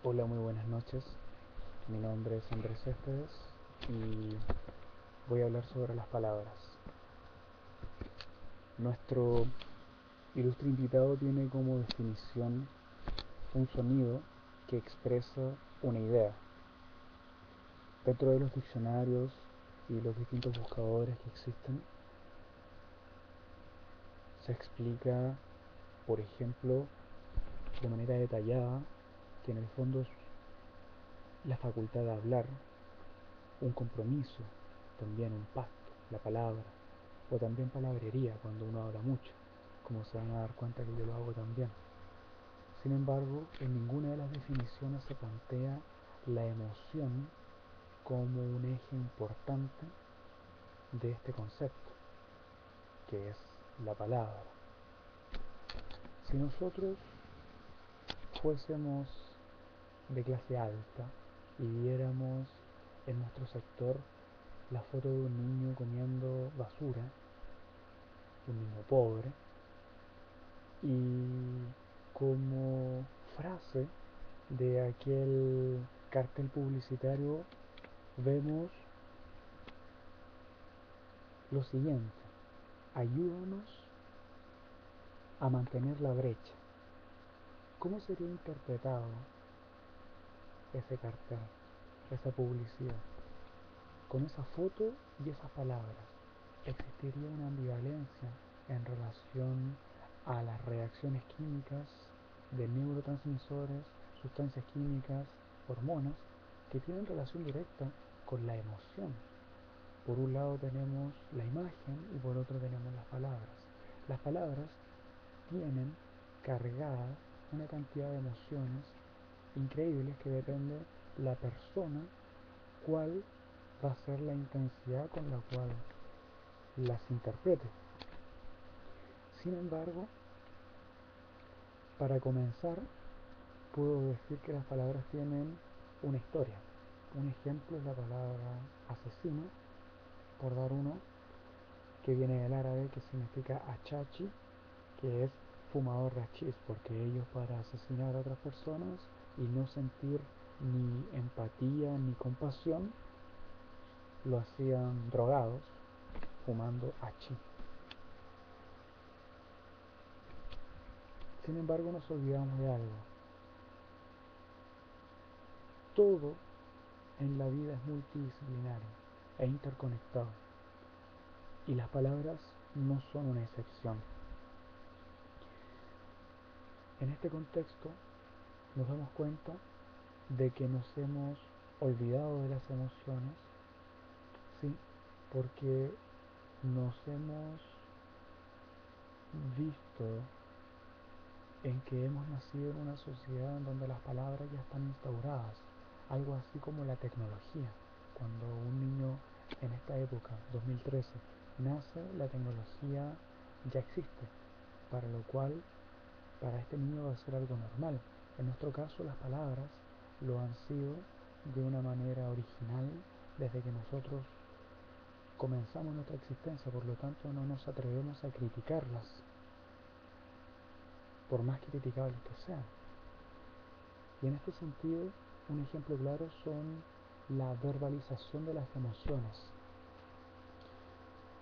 Hola, muy buenas noches. Mi nombre es Andrés Céspedes y voy a hablar sobre las palabras. Nuestro ilustre invitado tiene como definición un sonido que expresa una idea. Dentro de los diccionarios y los distintos buscadores que existen, se explica, por ejemplo, de manera detallada, que en el fondo es la facultad de hablar, un compromiso, también un pacto, la palabra, o también palabrería cuando uno habla mucho, como se van a dar cuenta que yo lo hago también. Sin embargo, en ninguna de las definiciones se plantea la emoción como un eje importante de este concepto, que es la palabra. Si nosotros fuésemos de clase alta y viéramos en nuestro sector la foto de un niño comiendo basura, un niño pobre, y como frase de aquel cartel publicitario vemos lo siguiente: ayúdanos a mantener la brecha. ¿Cómo sería interpretado ese cartel, esa publicidad? Con esa foto y esas palabras, ¿existiría una ambivalencia en relación a las reacciones químicas de neurotransmisores, sustancias químicas, hormonas, que tienen relación directa con la emoción? Por un lado tenemos la imagen y por otro tenemos las palabras. Las palabras tienen cargadas una cantidad de emociones increíbles que depende la persona cuál va a ser la intensidad con la cual las interprete. Sin embargo, para comenzar, puedo decir que las palabras tienen una historia. Un ejemplo es la palabra asesino, por dar uno, que viene del árabe, que significa achachi, que es fumador de hachís, porque ellos, para asesinar a otras personas y no sentir ni empatía ni compasión, lo hacían drogados, fumando hachís. Sin embargo, nos olvidamos de algo: todo en la vida es multidisciplinario e interconectado, y las palabras no son una excepción. En este contexto nos damos cuenta de que nos hemos olvidado de las emociones, ¿sí? Porque nos hemos visto en que hemos nacido en una sociedad en donde las palabras ya están instauradas, algo así como la tecnología. Cuando un niño en esta época, 2013, nace, la tecnología ya existe, para lo cual para este niño va a ser algo normal. En nuestro caso, las palabras lo han sido de una manera original desde que nosotros comenzamos nuestra existencia, por lo tanto no nos atrevemos a criticarlas, por más criticables que sean. Y en este sentido, un ejemplo claro son la verbalización de las emociones.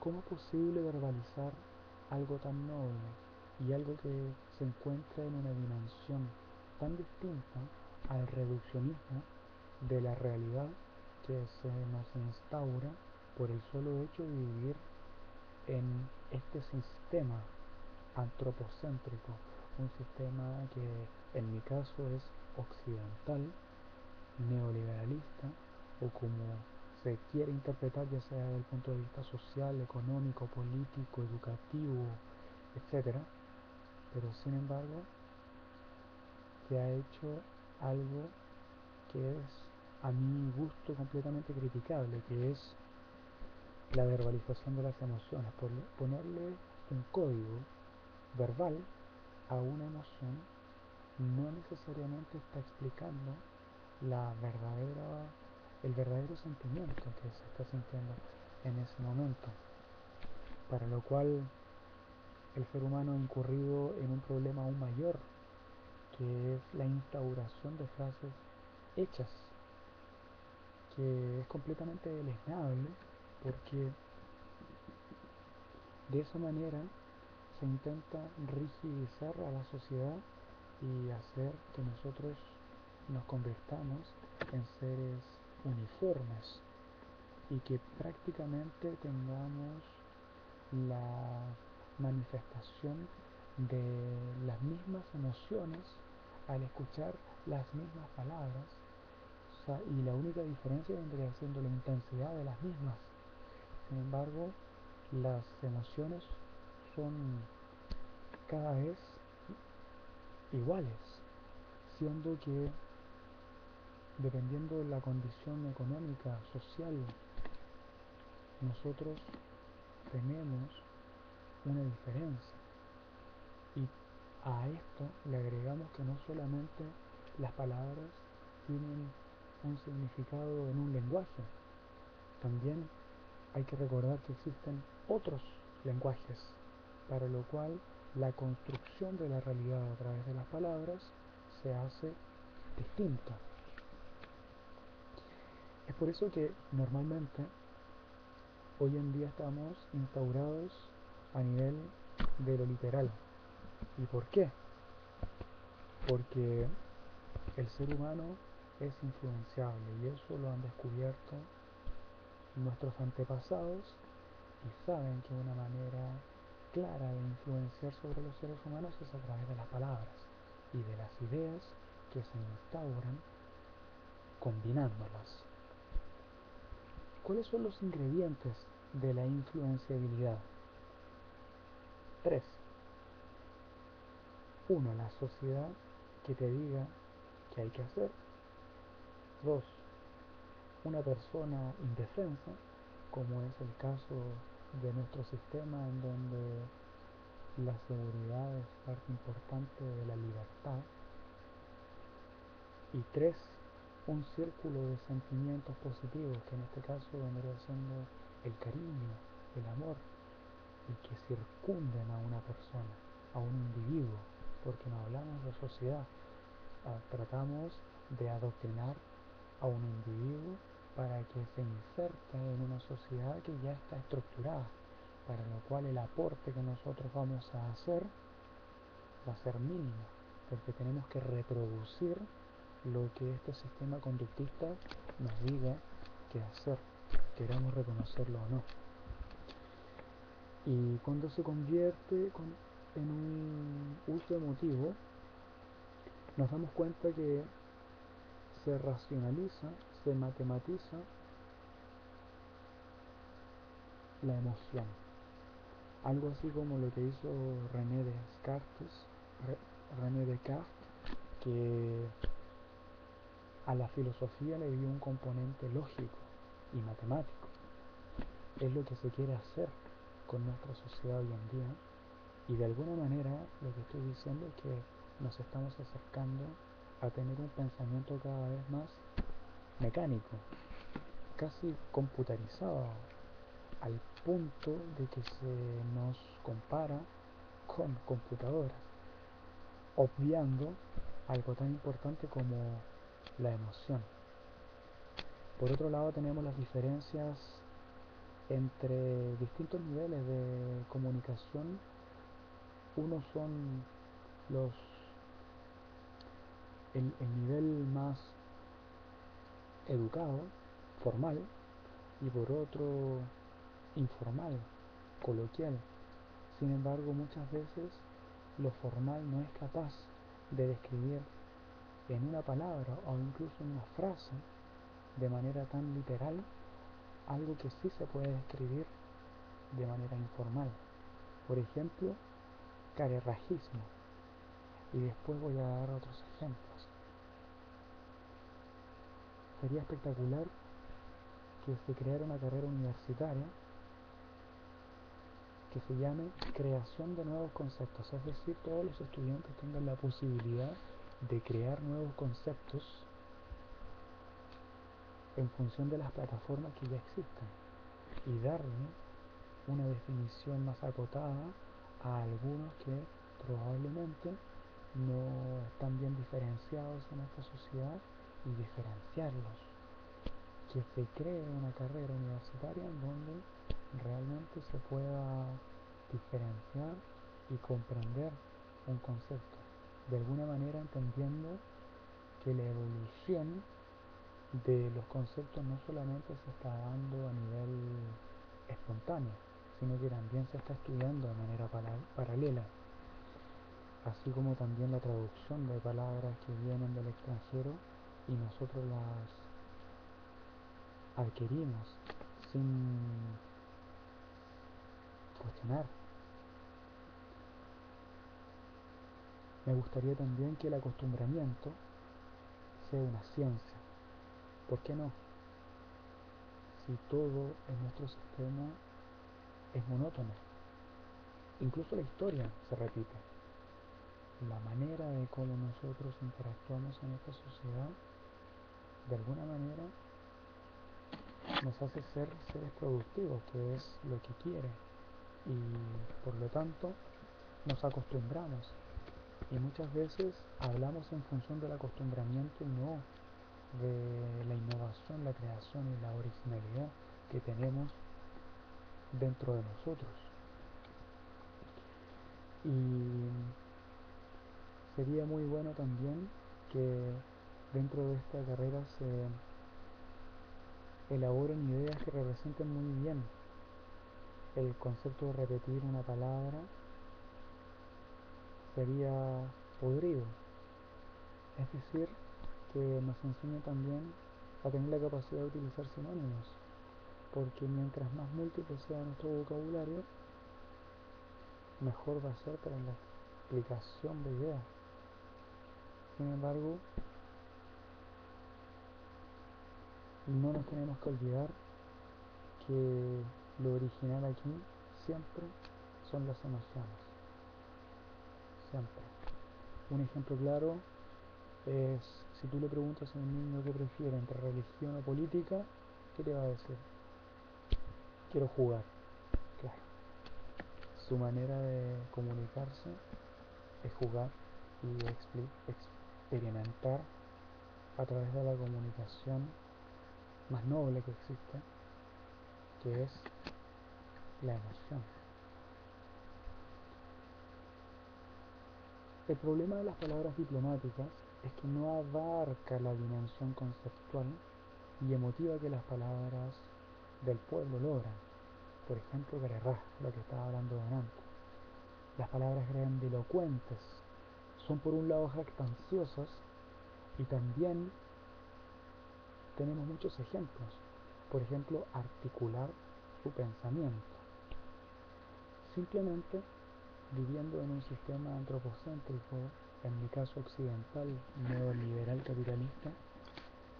¿Cómo es posible verbalizar algo tan noble y algo que se encuentra en una dimensión tan distinta al reduccionismo de la realidad que se nos instaura por el solo hecho de vivir en este sistema antropocéntrico, un sistema que en mi caso es occidental, neoliberalista, o como se quiere interpretar, ya sea desde el punto de vista social, económico, político, educativo, etcétera. Pero sin embargo se ha hecho algo que es a mi gusto completamente criticable, que es la verbalización de las emociones, ponerle un código verbal a una emoción no necesariamente está explicando la verdadera, el verdadero sentimiento que se está sintiendo en ese momento, para lo cual el ser humano ha incurrido en un problema aún mayor, que es la instauración de frases hechas, que es completamente deleznable porque de esa manera se intenta rigidizar a la sociedad y hacer que nosotros nos convirtamos en seres uniformes y que prácticamente tengamos la manifestación de las mismas emociones al escuchar las mismas palabras, o sea, y la única diferencia vendría siendo la intensidad de las mismas. Sin embargo, las emociones son cada vez iguales, siendo que dependiendo de la condición económica, social, nosotros tenemos una diferencia. Y a esto le agregamos que no solamente las palabras tienen un significado en un lenguaje, también hay que recordar que existen otros lenguajes, para lo cual la construcción de la realidad a través de las palabras se hace distinta. Es por eso que normalmente hoy en día estamos instaurados a nivel de lo literal. ¿Y por qué? Porque el ser humano es influenciable y eso lo han descubierto nuestros antepasados y saben que una manera clara de influenciar sobre los seres humanos es a través de las palabras y de las ideas que se instauran combinándolas. ¿Cuáles son los ingredientes de la influenciabilidad? 3. 1. La sociedad que te diga qué hay que hacer. 2. Una persona indefensa, como es el caso de nuestro sistema en donde la seguridad es parte importante de la libertad. Y 3. Un círculo de sentimientos positivos, que en este caso vendría siendo el cariño, el amor, y que circunden a una persona, a un individuo, porque no hablamos de sociedad, tratamos de adoctrinar a un individuo para que se inserte en una sociedad que ya está estructurada, para lo cual el aporte que nosotros vamos a hacer va a ser mínimo, porque tenemos que reproducir lo que este sistema conductista nos diga que hacer, queramos reconocerlo o no. Y cuando se convierte en un uso emotivo, nos damos cuenta que se racionaliza, se matematiza la emoción. Algo así como lo que hizo René Descartes, que a la filosofía le dio un componente lógico y matemático. Es lo que se quiere hacer con nuestra sociedad hoy en día, y de alguna manera lo que estoy diciendo es que nos estamos acercando a tener un pensamiento cada vez más mecánico, casi computarizado, al punto de que se nos compara con computadoras, obviando algo tan importante como la emoción. Por otro lado tenemos las diferencias entre distintos niveles de comunicación. Unos son los el nivel más educado, formal, y por otro informal, coloquial. Sin embargo, muchas veces lo formal no es capaz de describir en una palabra o incluso en una frase de manera tan literal algo que sí se puede describir de manera informal. Por ejemplo, carerrajismo. Y después voy a dar otros ejemplos. Sería espectacular que se creara una carrera universitaria que se llame creación de nuevos conceptos, es decir, todos los estudiantes tengan la posibilidad de crear nuevos conceptos en función de las plataformas que ya existen y darle una definición más acotada a algunos que probablemente no están bien diferenciados en esta sociedad y diferenciarlos, que se cree una carrera universitaria en donde realmente se pueda diferenciar y comprender un concepto, de alguna manera entendiendo que la evolución de los conceptos no solamente se está dando a nivel espontáneo, sino que también se está estudiando de manera paralela, así como también la traducción de palabras que vienen del extranjero y nosotros las adquirimos sin cuestionar. Me gustaría también que el acostumbramiento sea una ciencia. ¿Por qué no? Si todo en nuestro sistema es monótono, incluso la historia se repite. La manera de cómo nosotros interactuamos en esta sociedad, de alguna manera, nos hace ser seres productivos, que es lo que quiere. Y por lo tanto, nos acostumbramos. Y muchas veces hablamos en función del acostumbramiento y no de la innovación, la creación y la originalidad que tenemos dentro de nosotros. Y sería muy bueno también que dentro de esta carrera se elaboren ideas que representen muy bien el concepto de repetir una palabra. Sería podrido, es decir, que nos enseñe también a tener la capacidad de utilizar sinónimos, porque mientras más múltiple sea nuestro vocabulario, mejor va a ser para la explicación de ideas. Sin embargo, no nos tenemos que olvidar que lo original aquí siempre son las emociones, siempre. Un ejemplo claro es si tú le preguntas a un niño qué prefiere entre religión o política, ¿qué te va a decir? Quiero jugar. Claro, su manera de comunicarse es jugar y experimentar a través de la comunicación más noble que existe, que es la emoción. El problema de las palabras diplomáticas es que no abarca la dimensión conceptual y emotiva que las palabras del pueblo logran. Por ejemplo, Guerrero, lo que estaba hablando delante. Las palabras grandilocuentes son por un lado jactanciosas y también tenemos muchos ejemplos. Por ejemplo, articular su pensamiento. Simplemente viviendo en un sistema antropocéntrico, en mi caso occidental, neoliberal capitalista,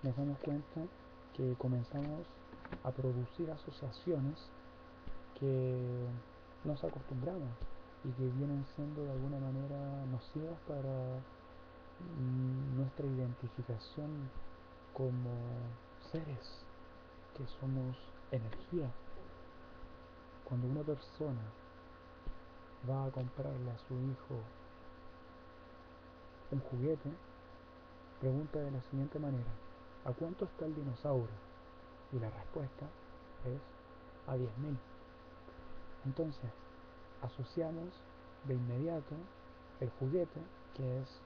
nos damos cuenta que comenzamos a producir asociaciones que nos acostumbramos y que vienen siendo de alguna manera nocivas para nuestra identificación como seres que somos energía. Cuando una persona va a comprarle a su hijo un juguete, pregunta de la siguiente manera: ¿a cuánto está el dinosaurio? Y la respuesta es a 10.000. Entonces, asociamos de inmediato el juguete, que es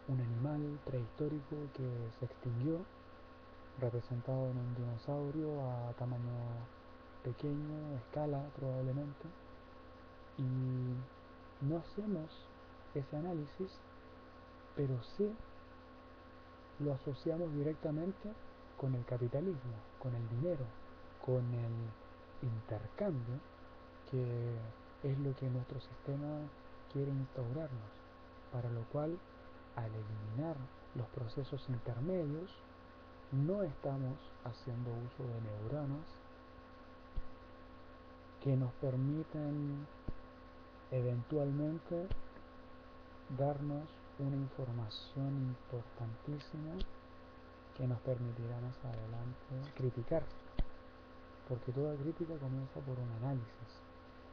un animal prehistórico que se extinguió, representado en un dinosaurio a tamaño pequeño, escala probablemente, y no hacemos ese análisis, pero sí lo asociamos directamente con el capitalismo, con el dinero, con el intercambio, que es lo que nuestro sistema quiere instaurarnos, para lo cual, al eliminar los procesos intermedios, no estamos haciendo uso de neuronas que nos permiten eventualmente darnos una información importantísima que nos permitirá más adelante criticar, porque toda crítica comienza por un análisis.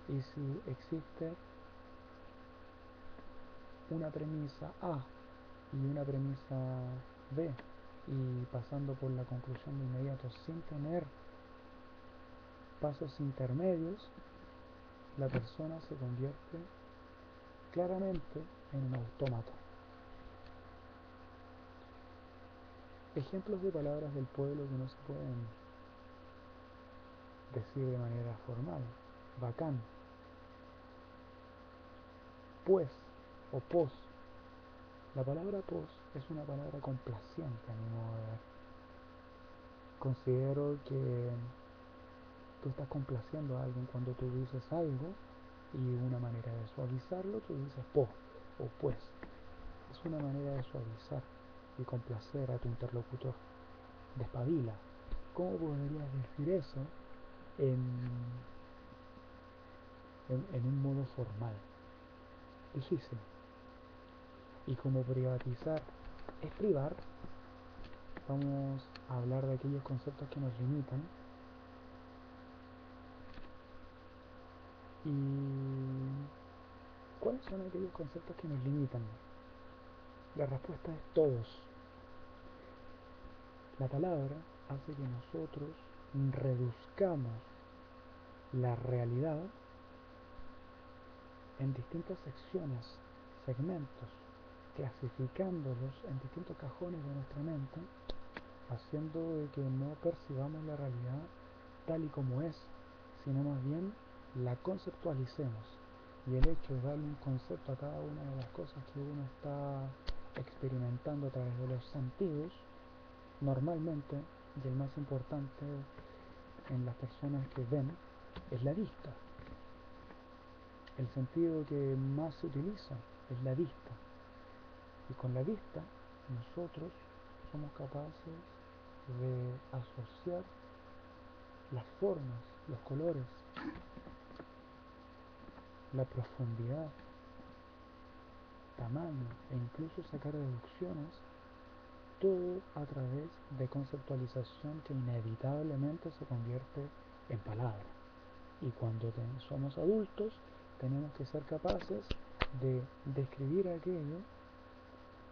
Y si existe una premisa A y una premisa B, y pasando por la conclusión de inmediato sin tener pasos intermedios, la persona se convierte claramente en un autómata. Ejemplos de palabras del pueblo que no se pueden decir de manera formal: bacán, pues o pos. La palabra pos es una palabra complaciente a mi modo de ver. Considero que tú estás complaciendo a alguien cuando tú dices algo, y una manera de suavizarlo tú dices pos o pues. Es una manera de suavizar y complacer a tu interlocutor. Despabila. ¿Cómo podrías decir eso en, en un modo formal? Difícil. Y como privatizar es privar, vamos a hablar de aquellos conceptos que nos limitan. ¿Y cuáles son aquellos conceptos que nos limitan? La respuesta es todos. La palabra hace que nosotros reduzcamos la realidad en distintas secciones, segmentos, clasificándolos en distintos cajones de nuestra mente, haciendo de que no percibamos la realidad tal y como es, sino más bien la conceptualicemos. Y el hecho de darle un concepto a cada una de las cosas que uno está experimentando a través de los sentidos, normalmente, y el más importante en las personas que ven, es la vista. El sentido que más se utiliza es la vista. Y con la vista nosotros somos capaces de asociar las formas, los colores, la profundidad, tamaño e incluso sacar deducciones, todo a través de conceptualización que inevitablemente se convierte en palabra. Y cuando somos adultos tenemos que ser capaces de describir aquello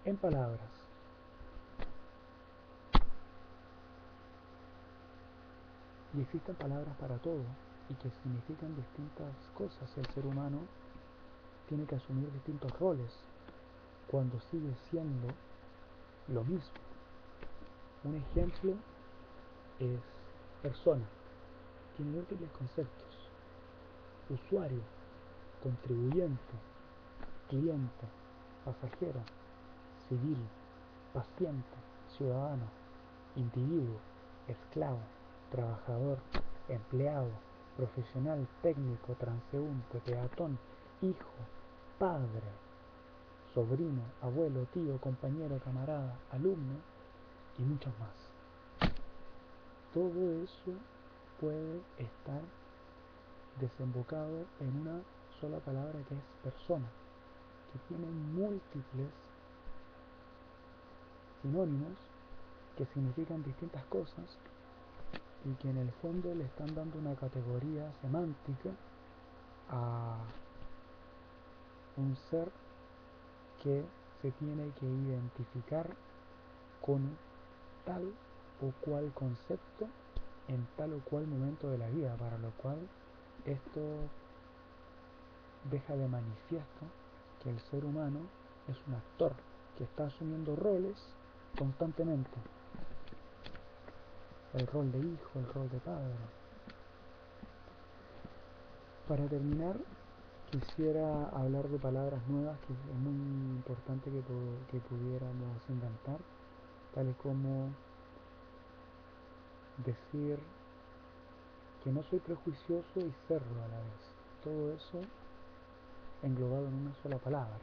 en palabras. Y existen palabras para todo y que significan distintas cosas. El ser humano tiene que asumir distintos roles cuando sigue siendo lo mismo. Un ejemplo es persona. Tiene múltiples conceptos: usuario, contribuyente, cliente, pasajero, civil, paciente, ciudadano, individuo, esclavo, trabajador, empleado, profesional, técnico, transeúnte, peatón, hijo, padre, sobrino, abuelo, tío, compañero, camarada, alumno y muchos más. Todo eso puede estar desembocado en una sola palabra, que es persona, que tiene múltiples sinónimos que significan distintas cosas y que en el fondo le están dando una categoría semántica a un ser que se tiene que identificar con tal o cual concepto en tal o cual momento de la vida, para lo cual esto deja de manifiesto que el ser humano es un actor que está asumiendo roles constantemente: el rol de hijo, el rol de padre. Para terminar, quisiera hablar de palabras nuevas que es muy importante que pudiéramos inventar, tales como decir que no soy prejuicioso y serlo a la vez. Todo eso englobado en una sola palabra.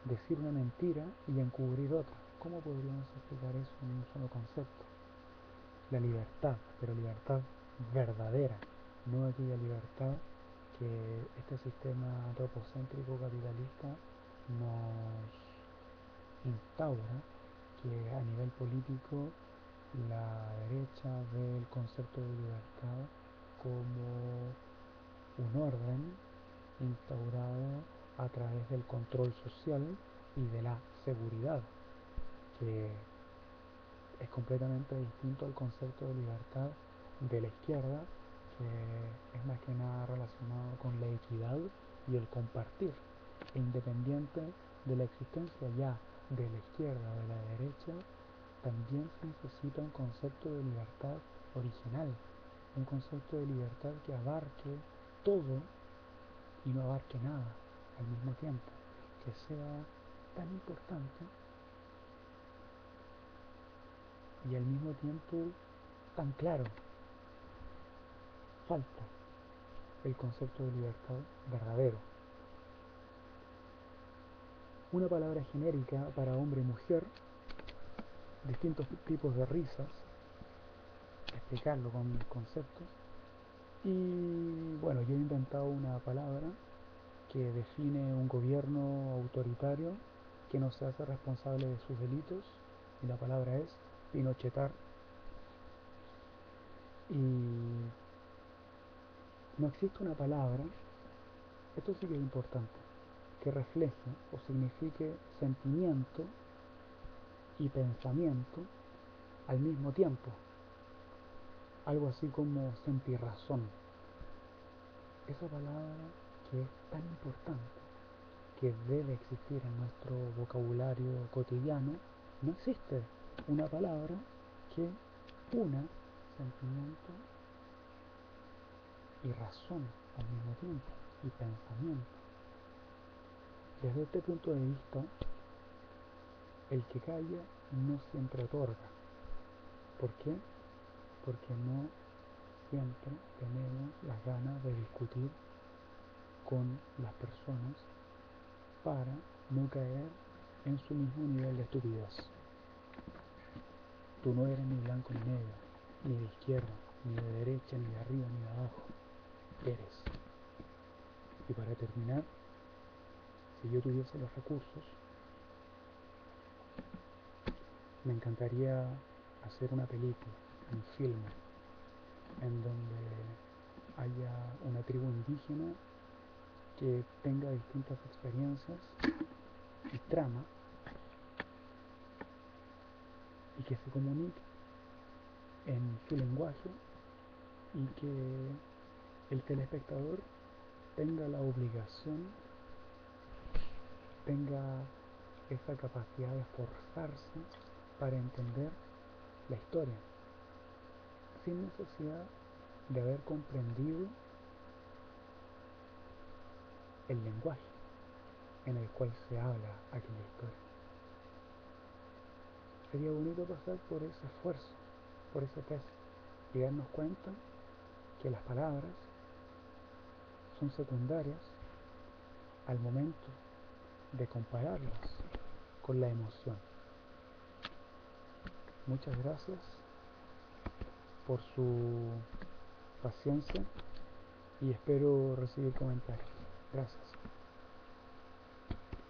Decir una mentira y encubrir otra. ¿Cómo podríamos explicar eso en un solo concepto? La libertad, pero libertad verdadera, no aquella libertad que este sistema antropocéntrico capitalista nos instaura, que a nivel político la derecha ve el concepto de libertad como un orden instaurado a través del control social y de la seguridad, que es completamente distinto al concepto de libertad de la izquierda, que es más que nada relacionado con la equidad y el compartir. E independiente de la existencia ya de la izquierda o de la derecha, también se necesita un concepto de libertad original, un concepto de libertad que abarque todo y no abarque nada al mismo tiempo, que sea tan importante y al mismo tiempo tan claro. Falta el concepto de libertad verdadero. Una palabra genérica para hombre y mujer, distintos tipos de risas, explicarlo con conceptos. Y bueno, yo he inventado una palabra que define un gobierno autoritario que no se hace responsable de sus delitos, y la palabra es pinochetar. Y no existe una palabra, esto sí que es importante, que refleje o signifique sentimiento y pensamiento al mismo tiempo, algo así como sentir razón. Esa palabra que es tan importante, que debe existir en nuestro vocabulario cotidiano, no existe una palabra que una sentimiento y razón al mismo tiempo, y pensamiento. Desde este punto de vista, el que calla no siempre otorga. ¿Por qué? Porque no siempre tenemos las ganas de discutir con las personas para no caer en su mismo nivel de estupidez. Tú no eres ni blanco ni negro, ni de izquierda, ni de derecha, ni de arriba, ni de abajo. Eres. Y para terminar, si yo tuviese los recursos, me encantaría hacer una película, un filme, en donde haya una tribu indígena que tenga distintas experiencias y trama, y que se comunique en su lenguaje, y que el telespectador tenga la obligación, tenga esa capacidad de esforzarse para entender la historia, sin necesidad de haber comprendido el lenguaje en el cual se habla aquella historia. Sería bonito pasar por ese esfuerzo, por ese test, y darnos cuenta que las palabras son secundarias al momento de compararlas con la emoción. Muchas gracias por su paciencia y espero recibir comentarios. Gracias.